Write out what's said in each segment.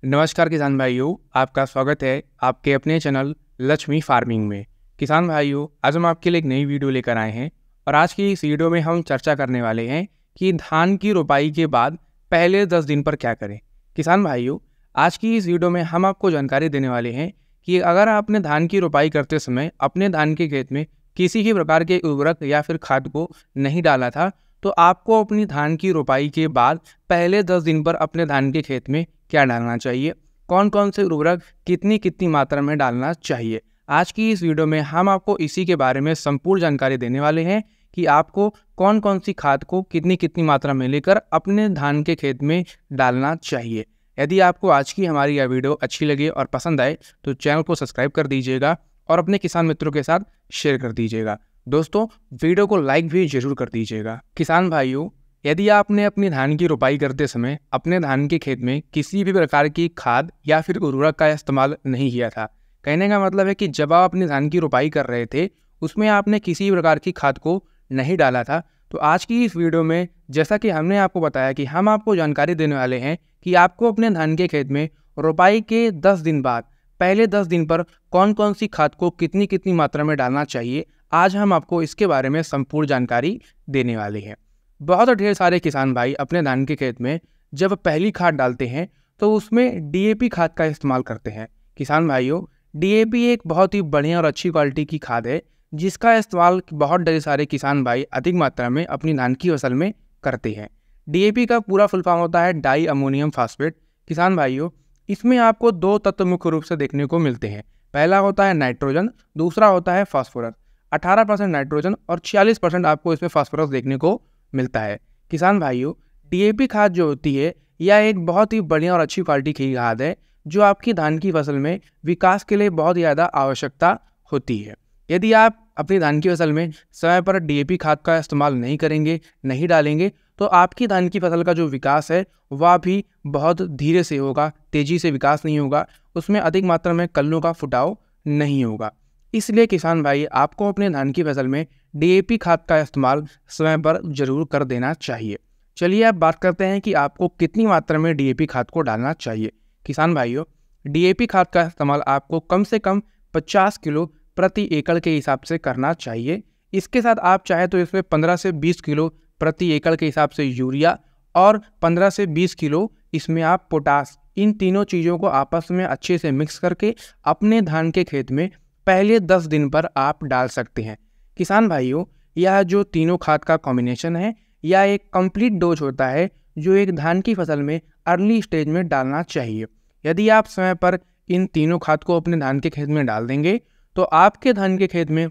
नमस्कार किसान भाइयों, आपका स्वागत है आपके अपने चैनल लक्ष्मी फार्मिंग में। किसान भाइयों, आज हम आपके लिए एक नई वीडियो लेकर आए हैं और आज की इस वीडियो में हम चर्चा करने वाले हैं कि धान की रोपाई के बाद पहले 10 दिन पर क्या करें। किसान भाइयों, आज की इस वीडियो में हम आपको जानकारी देने वाले हैं कि अगर आपने धान की रोपाई करते समय अपने धान के खेत में किसी भी प्रकार के उर्वरक या फिर खाद को नहीं डाला था, तो आपको अपनी धान की रोपाई के बाद पहले 10 दिन पर अपने धान के खेत में क्या डालना चाहिए, कौन कौन से उर्वरक कितनी कितनी मात्रा में डालना चाहिए। आज की इस वीडियो में हम आपको इसी के बारे में संपूर्ण जानकारी देने वाले हैं कि आपको कौन कौन सी खाद को कितनी कितनी मात्रा में लेकर अपने धान के खेत में डालना चाहिए। यदि आपको आज की हमारी यह वीडियो अच्छी लगे और पसंद आए तो चैनल को सब्सक्राइब कर दीजिएगा और अपने किसान मित्रों के साथ शेयर कर दीजिएगा। दोस्तों, वीडियो को लाइक भी जरूर कर दीजिएगा। किसान भाइयों, यदि आपने अपनी धान की रोपाई करते समय अपने धान के खेत में किसी भी प्रकार की खाद या फिर उर्वरक का इस्तेमाल नहीं किया था, कहने का मतलब है कि जब आप अपनी धान की रोपाई कर रहे थे उसमें आपने किसी प्रकार की खाद को नहीं डाला था, तो आज की इस वीडियो में जैसा कि हमने आपको बताया कि हम आपको जानकारी देने वाले हैं कि आपको अपने धान के खेत में रोपाई के 10 दिन बाद पहले 10 दिन पर कौन कौन सी खाद को कितनी कितनी मात्रा में डालना चाहिए। आज हम आपको इसके बारे में संपूर्ण जानकारी देने वाले हैं। बहुत ढेर सारे किसान भाई अपने धान के खेत में जब पहली खाद डालते हैं तो उसमें डीएपी खाद का इस्तेमाल करते हैं। किसान भाइयों, डीएपी एक बहुत ही बढ़िया और अच्छी क्वालिटी की खाद है जिसका इस्तेमाल बहुत ढेर सारे किसान भाई अधिक मात्रा में अपनी धान की फसल में करते हैं। डीएपी का पूरा फुल फॉर्म होता है डाई अमोनियम फास्फेट। किसान भाइयों, इसमें आपको 2 तत्व मुख्य रूप से देखने को मिलते हैं। पहला होता है नाइट्रोजन, दूसरा होता है फास्फोरस। 18% नाइट्रोजन और 46% आपको इसमें फास्फोरस देखने को मिलता है। किसान भाइयों, डीएपी खाद जो होती है यह एक बहुत ही बढ़िया और अच्छी क्वालिटी की खाद है जो आपकी धान की फसल में विकास के लिए बहुत ज़्यादा आवश्यकता होती है। यदि आप अपनी धान की फसल में समय पर डीएपी खाद का इस्तेमाल नहीं करेंगे, नहीं डालेंगे, तो आपकी धान की फसल का जो विकास है वह भी बहुत धीरे से होगा, तेज़ी से विकास नहीं होगा, उसमें अधिक मात्रा में कल्लों का फुटाव नहीं होगा। इसलिए किसान भाई, आपको अपने धान की फसल में डीएपी खाद का इस्तेमाल समय पर जरूर कर देना चाहिए। चलिए अब बात करते हैं कि आपको कितनी मात्रा में डीएपी खाद को डालना चाहिए। किसान भाइयों, डीएपी खाद का इस्तेमाल आपको कम से कम 50 किलो प्रति एकड़ के हिसाब से करना चाहिए। इसके साथ आप चाहे तो इसमें 15 से 20 किलो प्रति एकड़ के हिसाब से यूरिया और 15 से 20 किलो इसमें आप पोटास, इन तीनों चीज़ों को आपस में अच्छे से मिक्स करके अपने धान के खेत में पहले 10 दिन पर आप डाल सकते हैं। किसान भाइयों, यह जो तीनों खाद का कॉम्बिनेशन है यह एक कंप्लीट डोज होता है जो एक धान की फसल में अर्ली स्टेज में डालना चाहिए। यदि आप समय पर इन तीनों खाद को अपने धान के खेत में डाल देंगे तो आपके धान के खेत में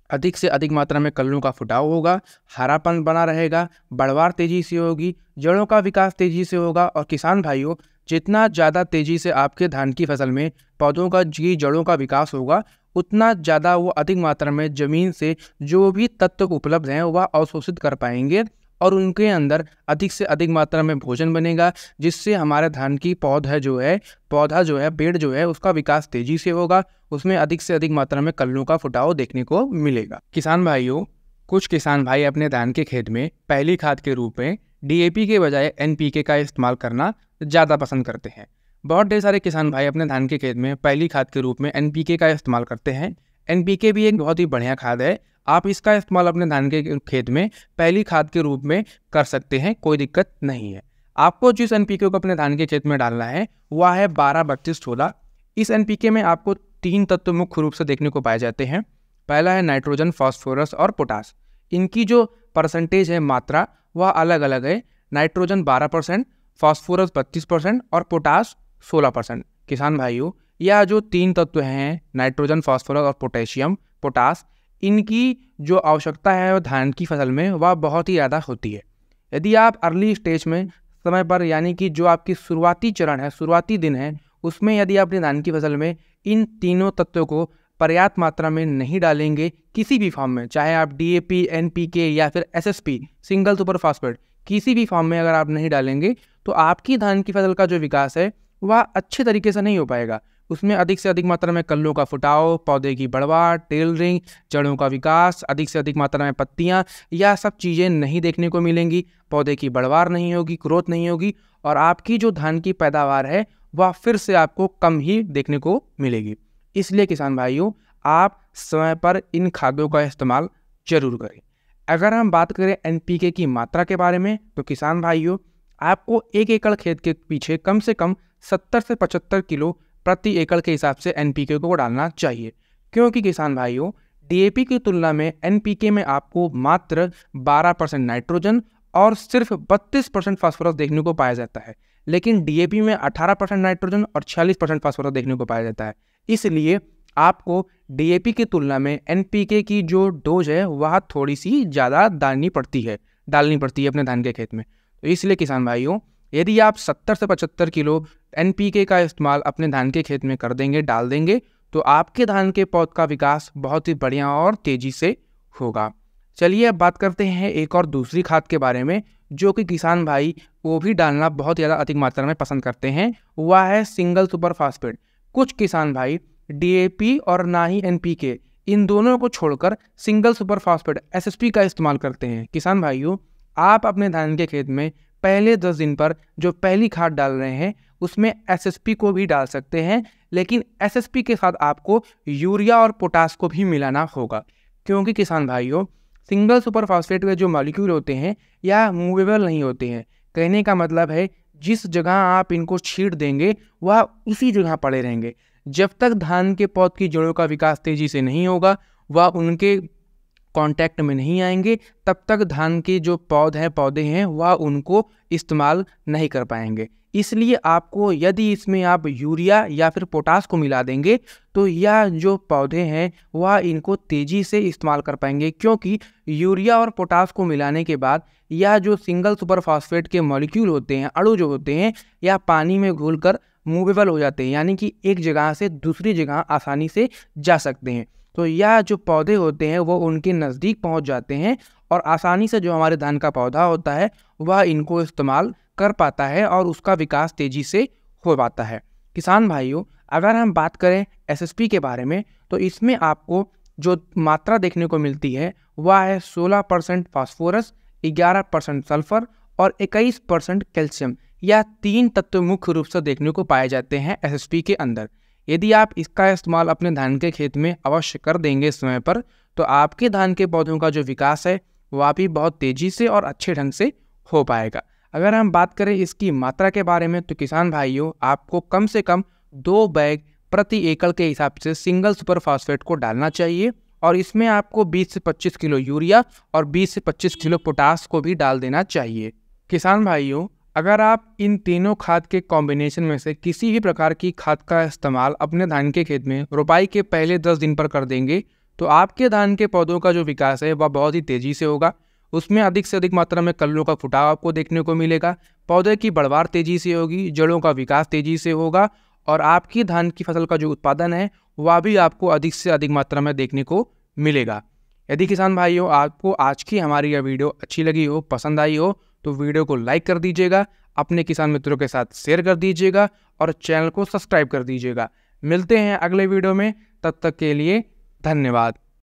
अधिक से अधिक मात्रा में कल्लों का फुटाव होगा, हरापन बना रहेगा, बढ़वार तेजी से होगी, जड़ों का विकास तेजी से होगा। और किसान भाइयों, जितना ज़्यादा तेजी से आपके धान की फसल में पौधों का जड़ों का विकास होगा, उतना ज़्यादा वो अधिक मात्रा में ज़मीन से जो भी तत्व उपलब्ध हैं वह अवशोषित कर पाएंगे और उनके अंदर अधिक से अधिक मात्रा में भोजन बनेगा, जिससे हमारे धान की पौधा जो है पेड़ जो है उसका विकास तेजी से होगा, उसमें अधिक से अधिक मात्रा में कल्लों का फुटाव देखने को मिलेगा। किसान भाइयों, कुछ किसान भाई अपने धान के खेत में पहली खाद के रूप में डीएपी के बजाय एनपीके का इस्तेमाल करना ज़्यादा पसंद करते हैं। बहुत ढेर सारे किसान भाई अपने धान के खेत में पहली खाद के रूप में एनपीके का इस्तेमाल करते हैं। एनपीके भी एक बहुत ही बढ़िया खाद है, आप इसका इस्तेमाल अपने धान के खेत में पहली खाद के रूप में कर सकते हैं, कोई दिक्कत नहीं है। आपको जिस एनपीके को अपने धान के खेत में डालना है वह है 12-32-16। इस एनपीके में आपको 3 तत्व मुख्य रूप से देखने को पाए जाते हैं। पहला है नाइट्रोजन, फास्फोरस और पोटास। इनकी जो परसेंटेज है, मात्रा, वह अलग अलग है। नाइट्रोजन 12%, फास्फोरस 32% और पोटास 16%। किसान भाइयों, यह जो 3 तत्व हैं, नाइट्रोजन, फास्फोरस और पोटास, इनकी जो आवश्यकता है धान की फसल में वह बहुत ही ज़्यादा होती है। यदि आप अर्ली स्टेज में समय पर, यानी कि जो आपकी शुरुआती चरण है, शुरुआती दिन है, उसमें यदि आप अपनी धान की फसल में इन तीनों तत्वों को पर्याप्त मात्रा में नहीं डालेंगे किसी भी फॉर्म में, चाहे आप डीएपी, एनपीके या फिर एसएसपी, सिंगल सुपर फास्फेट, किसी भी फॉर्म में अगर आप नहीं डालेंगे तो आपकी धान की फसल का जो विकास है वह अच्छे तरीके से नहीं हो पाएगा। उसमें अधिक से अधिक मात्रा में कल्लों का फुटाव, पौधे की बढ़वार, टेलरिंग, जड़ों का विकास, अधिक से अधिक मात्रा में पत्तियां, यह सब चीज़ें नहीं देखने को मिलेंगी। पौधे की बढ़वार नहीं होगी, ग्रोथ नहीं होगी और आपकी जो धान की पैदावार है वह फिर से आपको कम ही देखने को मिलेगी। इसलिए किसान भाइयों, आप समय पर इन खादों का इस्तेमाल जरूर करें। अगर हम बात करें NPK की मात्रा के बारे में, तो किसान भाइयों, आपको 1 एकड़ खेत के पीछे कम से कम 70 से 75 किलो प्रति एकड़ के हिसाब से NPK को डालना चाहिए। क्योंकि किसान भाइयों, DAP की तुलना में NPK में आपको मात्र 12% नाइट्रोजन और सिर्फ 32% फास्फोरस देखने को पाया जाता है, लेकिन DAP में 18% नाइट्रोजन और 46% फास्फोरस देखने को पाया जाता है। इसलिए आपको DAP की तुलना में NPK की जो डोज है वह थोड़ी सी ज़्यादा डालनी पड़ती है अपने धान के खेत में। तो इसलिए किसान भाइयों, यदि आप 70 से 75 किलो NPK का इस्तेमाल अपने धान के खेत में डाल देंगे, तो आपके धान के पौध का विकास बहुत ही बढ़िया और तेज़ी से होगा। चलिए अब बात करते हैं एक और दूसरी खाद के बारे में, जो कि किसान भाई वो भी डालना बहुत ज़्यादा अधिक मात्रा में पसंद करते हैं। वह है सिंगल सुपर फास्फेट। कुछ किसान भाई DAP और ना ही NPK, इन दोनों को छोड़कर सिंगल सुपर फास्फेट SSP का इस्तेमाल करते हैं। किसान भाइयों, आप अपने धान के खेत में पहले 10 दिन पर जो पहली खाद डाल रहे हैं उसमें SSP को भी डाल सकते हैं, लेकिन SSP के साथ आपको यूरिया और पोटास को भी मिलाना होगा। क्योंकि किसान भाइयों, सिंगल सुपर फास्फेट के जो मॉलिक्यूल होते हैं या मूवेबल नहीं होते हैं। कहने का मतलब है, जिस जगह आप इनको छींट देंगे वह उसी जगह पड़े रहेंगे। जब तक धान के पौध की जड़ों का विकास तेजी से नहीं होगा, वह उनके कांटेक्ट में नहीं आएंगे, तब तक धान के जो पौधे हैं वह उनको इस्तेमाल नहीं कर पाएंगे। इसलिए आपको, यदि इसमें आप यूरिया या फिर पोटास को मिला देंगे, तो यह जो पौधे हैं वह इनको तेज़ी से इस्तेमाल कर पाएंगे। क्योंकि यूरिया और पोटास को मिलाने के बाद यह जो सिंगल सुपर फास्फेट के मॉलिक्यूल होते हैं, अणु जो होते हैं, यह पानी में घुलकर मूवेबल हो जाते हैं, यानी कि एक जगह से दूसरी जगह आसानी से जा सकते हैं। तो यह जो पौधे होते हैं वो उनके नज़दीक पहुंच जाते हैं और आसानी से जो हमारे धान का पौधा होता है वह इनको इस्तेमाल कर पाता है और उसका विकास तेज़ी से हो पाता है। किसान भाइयों, अगर हम बात करें SSP के बारे में, तो इसमें आपको जो मात्रा देखने को मिलती है वह है 16% फास्फोरस, 11% सल्फर और 21% कैल्शियम। यह 3 तत्व मुख्य रूप से देखने को पाए जाते हैं SSP के अंदर। यदि आप इसका इस्तेमाल अपने धान के खेत में अवश्य कर देंगे समय पर, तो आपके धान के पौधों का जो विकास है वह भी बहुत तेज़ी से और अच्छे ढंग से हो पाएगा। अगर हम बात करें इसकी मात्रा के बारे में, तो किसान भाइयों, आपको कम से कम 2 बैग प्रति एकड़ के हिसाब से सिंगल सुपर फास्फेट को डालना चाहिए और इसमें आपको 20 से 25 किलो यूरिया और 20 से 25 किलो पोटास को भी डाल देना चाहिए। किसान भाइयों, अगर आप इन तीनों खाद के कॉम्बिनेशन में से किसी भी प्रकार की खाद का इस्तेमाल अपने धान के खेत में रोपाई के पहले 10 दिन पर कर देंगे, तो आपके धान के पौधों का जो विकास है वह बहुत ही तेज़ी से होगा। उसमें अधिक से अधिक मात्रा में कलियों का फुटाव आपको देखने को मिलेगा, पौधे की बढ़वार तेज़ी से होगी, जड़ों का विकास तेज़ी से होगा और आपकी धान की फसल का जो उत्पादन है वह भी आपको अधिक से अधिक मात्रा में देखने को मिलेगा। यदि किसान भाइयों, आपको आज की हमारी यह वीडियो अच्छी लगी हो, पसंद आई हो, तो वीडियो को लाइक कर दीजिएगा, अपने किसान मित्रों के साथ शेयर कर दीजिएगा और चैनल को सब्सक्राइब कर दीजिएगा। मिलते हैं अगले वीडियो में, तब तक के लिए धन्यवाद।